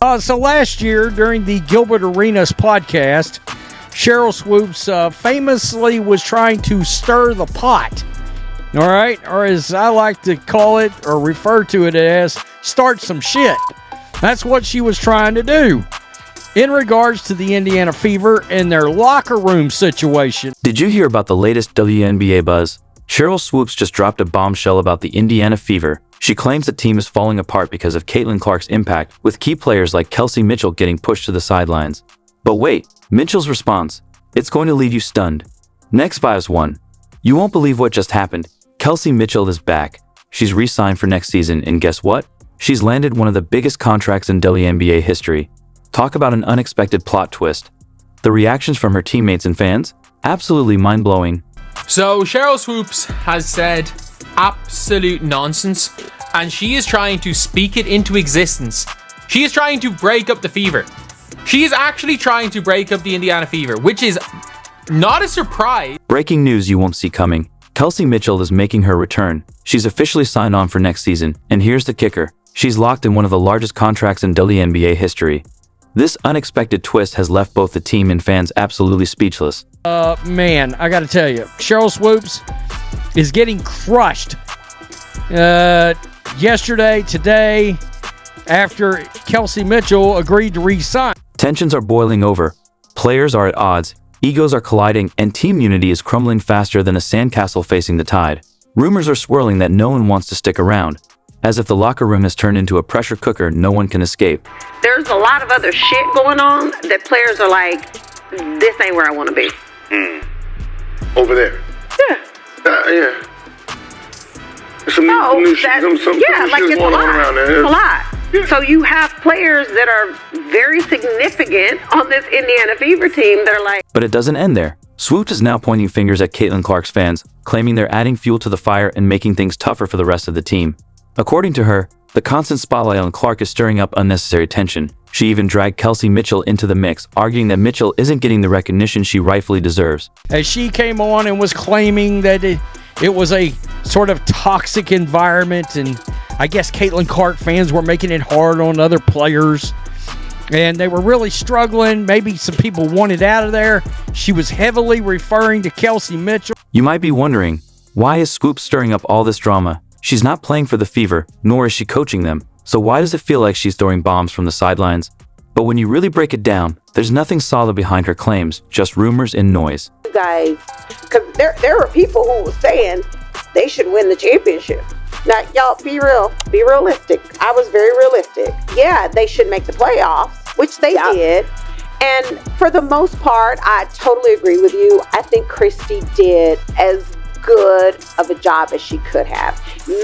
So last year, during the Gilbert Arenas podcast, Sheryl Swoopes famously was trying to stir the pot. All right? Or as I like to call it or refer to it as, start some shit. That's what she was trying to do in regards to the Indiana Fever and their locker room situation. Did you hear about the latest WNBA buzz? Sheryl Swoopes just dropped a bombshell about the Indiana Fever. She claims the team is falling apart because of Caitlin Clark's impact, with key players like Kelsey Mitchell getting pushed to the sidelines. But wait, Mitchell's response: "It's going to leave you stunned." Next Vibes 1. You won't believe what just happened. Kelsey Mitchell is back. She's re-signed for next season, and guess what? She's landed one of the biggest contracts in WNBA history. Talk about an unexpected plot twist. The reactions from her teammates and fans? Absolutely mind-blowing. So Sheryl Swoopes has said absolute nonsense, and she is trying to speak it into existence. She is trying to break up the Fever. She is actually trying to break up the Indiana Fever, which is not a surprise. Breaking news you won't see coming. Kelsey Mitchell is making her return. She's officially signed on for next season, and here's the kicker. She's locked in one of the largest contracts in WNBA history. This unexpected twist has left both the team and fans absolutely speechless. Man, I gotta tell you, Sheryl Swoopes is getting crushed. Yesterday, today, after Kelsey Mitchell agreed to re-sign. Tensions are boiling over. Players are at odds. Egos are colliding, and team unity is crumbling faster than a sandcastle facing the tide. Rumors are swirling that no one wants to stick around, as if the locker room has turned into a pressure cooker no one can escape. There's a lot of other shit going on that players are like, this ain't where I want to be. Over there? Yeah. Yeah. Some No, new that, some yeah, like shit's it's a going on lot. around there. It's a lot. So you have players that are very significant on this Indiana Fever team that are like... But it doesn't end there. Swoopes is now pointing fingers at Caitlin Clark's fans, claiming they're adding fuel to the fire and making things tougher for the rest of the team. According to her, the constant spotlight on Clark is stirring up unnecessary tension. She even dragged Kelsey Mitchell into the mix, arguing that Mitchell isn't getting the recognition she rightfully deserves. As she came on and was claiming that it was a sort of toxic environment, and I guess Caitlin Clark fans were making it hard on other players, and they were really struggling. Maybe some people wanted out of there. She was heavily referring to Kelsey Mitchell. You might be wondering, why is Swoopes stirring up all this drama? She's not playing for the Fever, nor is she coaching them. So why does it feel like she's throwing bombs from the sidelines? But when you really break it down, there's nothing solid behind her claims, just rumors and noise. You guys, because there were people who were saying they should win the championship. Now, y'all, be realistic. I was very realistic. Yeah, they should make the playoffs, which they did. And for the most part, I totally agree with you. I think Christy did as good of a job as she could have.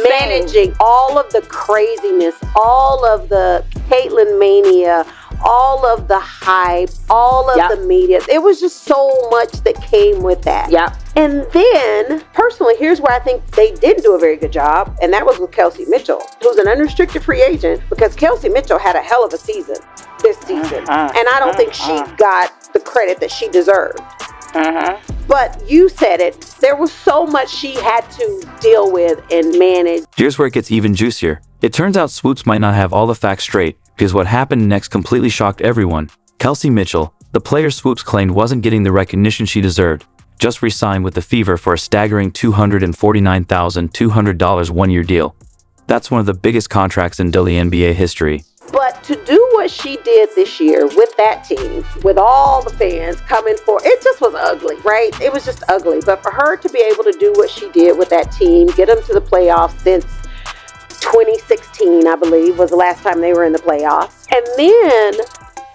Managing all of the craziness, all of the Caitlin mania, all of the hype, all of the media. It was just so much that came with that. And then, personally, here's where I think they didn't do a very good job, and that was with Kelsey Mitchell, who's an unrestricted free agent, because Kelsey Mitchell had a hell of a season this season. And I don't think she got the credit that she deserved. But you said it, there was so much she had to deal with and manage. Here's where it gets even juicier. It turns out Swoopes might not have all the facts straight, because what happened next completely shocked everyone. Kelsey Mitchell, the player Swoopes claimed wasn't getting the recognition she deserved, just re-signed with the Fever for a staggering $249,200 one-year deal. That's one of the biggest contracts in WNBA history. But to do what she did this year with that team, with all the fans coming for, it just was ugly, right? It was just ugly. But for her to be able to do what she did with that team, get them to the playoffs since 2016, I believe, was the last time they were in the playoffs. And then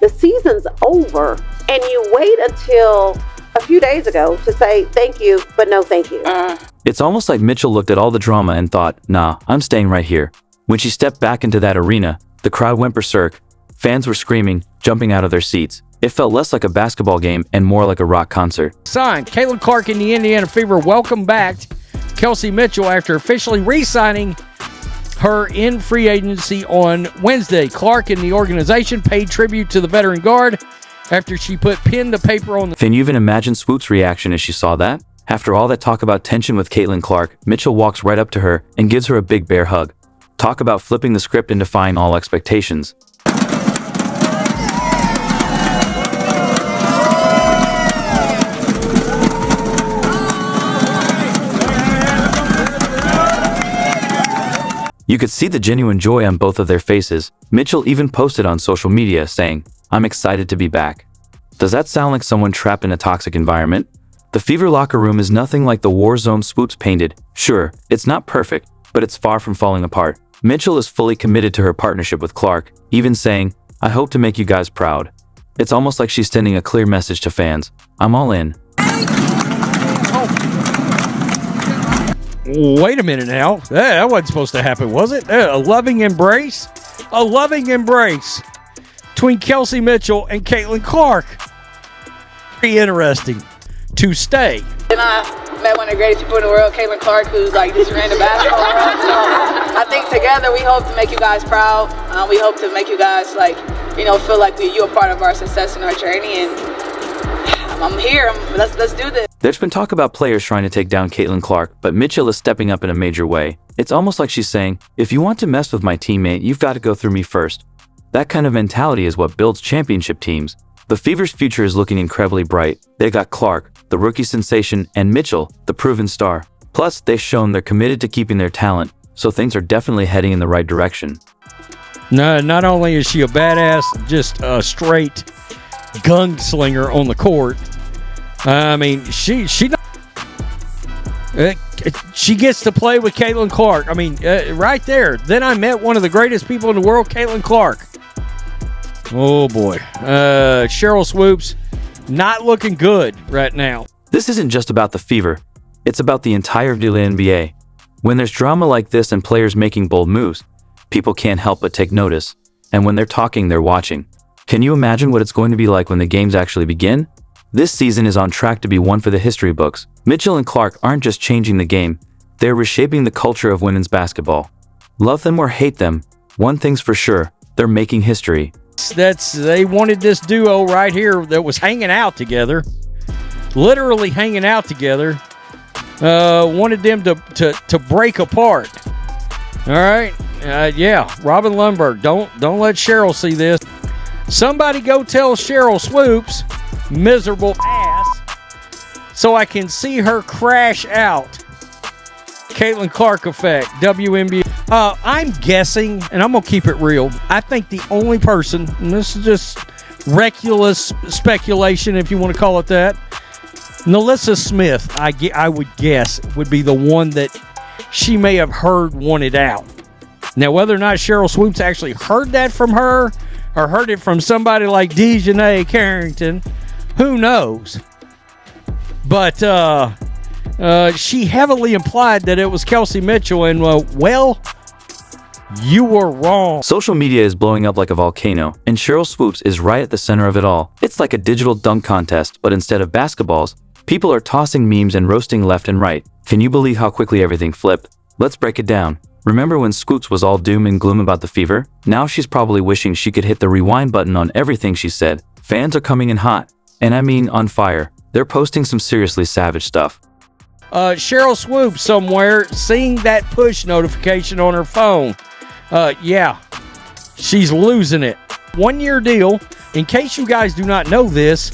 the season's over, and you wait until a few days ago to say thank you, but no thank you. It's almost like Mitchell looked at all the drama and thought, nah, I'm staying right here. When she stepped back into that arena, the crowd went berserk. Fans were screaming, jumping out of their seats. It felt less like a basketball game and more like a rock concert. Signed. Caitlin Clark and the Indiana Fever welcome back Kelsey Mitchell after officially re-signing her in free agency on Wednesday. Clark and the organization paid tribute to the veteran guard after she put pen to paper on the... Can you even imagine Swoopes' reaction as she saw that? After all that talk about tension with Caitlin Clark, Mitchell walks right up to her and gives her a big bear hug. Talk about flipping the script and defying all expectations. You could see the genuine joy on both of their faces. Mitchell even posted on social media saying, "I'm excited to be back." Does that sound like someone trapped in a toxic environment? The Fever locker room is nothing like the war zone Swoopes painted. Sure, it's not perfect, but it's far from falling apart. Mitchell is fully committed to her partnership with Clark, even saying, "I hope to make you guys proud." It's almost like she's sending a clear message to fans. I'm all in. Wait a minute now. That wasn't supposed to happen, was it? A loving embrace? A loving embrace between Kelsey Mitchell and Caitlin Clark. Pretty interesting to stay. And I met one of the greatest people in the world, Caitlin Clark, who's like just ran the basketball world. So I think together we hope to make you guys proud. We hope to make you guys feel like you're a part of our success and our journey. And I'm here. Let's do this. There's been talk about players trying to take down Caitlin Clark, but Mitchell is stepping up in a major way. It's almost like she's saying, if you want to mess with my teammate, you've got to go through me first. That kind of mentality is what builds championship teams. The Fever's future is looking incredibly bright. They got Clark, the rookie sensation, and Mitchell, the proven star. Plus, they've shown they're committed to keeping their talent, so things are definitely heading in the right direction. No, not only is she a badass, just a straight gunslinger on the court. I mean, she gets to play with Caitlin Clark. I mean, right there. Then I met one of the greatest people in the world, Caitlin Clark. Oh boy, Sheryl Swoopes, not looking good right now. This isn't just about the Fever. It's about the entire WNBA. When there's drama like this and players making bold moves, people can't help but take notice. And when they're talking, they're watching. Can you imagine what it's going to be like when the games actually begin? This season is on track to be one for the history books. Mitchell and Clark aren't just changing the game, they're reshaping the culture of women's basketball. Love them or hate them, one thing's for sure, they're making history. They wanted this duo right here that was hanging out together, literally hanging out together. Wanted them to break apart. All right, yeah, Robin Lundberg, don't let Sheryl see this. Somebody go tell Sheryl Swoopes, miserable ass, so I can see her crash out. Caitlin Clark effect, WNBA. I'm guessing, and I'm going to keep it real, I think the only person, and this is just reckless speculation if you want to call it that, Nalissa Smith, I would guess, would be the one that she may have heard wanted out. Now, whether or not Sheryl Swoopes actually heard that from her or heard it from somebody like Dejanay Carrington, who knows? But she heavily implied that it was Kelsey Mitchell, and well, you were wrong. Social media is blowing up like a volcano, and Sheryl Swoopes is right at the center of it all. It's like a digital dunk contest, but instead of basketballs, people are tossing memes and roasting left and right. Can you believe how quickly everything flipped? Let's break it down. Remember when Swoopes was all doom and gloom about the Fever? Now she's probably wishing she could hit the rewind button on everything she said. Fans are coming in hot, and I mean on fire. They're posting some seriously savage stuff. Sheryl Swoopes somewhere seeing that push notification on her phone. Yeah, she's losing it. 1-year deal. In case you guys do not know this,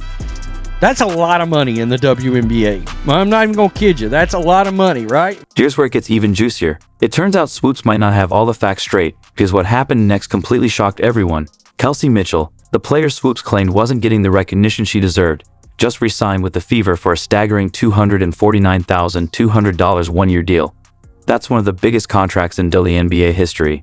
that's a lot of money in the WNBA. I'm not even going to kid you. That's a lot of money, right? Here's where it gets even juicier. It turns out Swoopes might not have all the facts straight, because what happened next completely shocked everyone. Kelsey Mitchell, the player Swoopes claimed wasn't getting the recognition she deserved, just re-signed with the Fever for a staggering $249,200 1-year deal. That's one of the biggest contracts in WNBA history.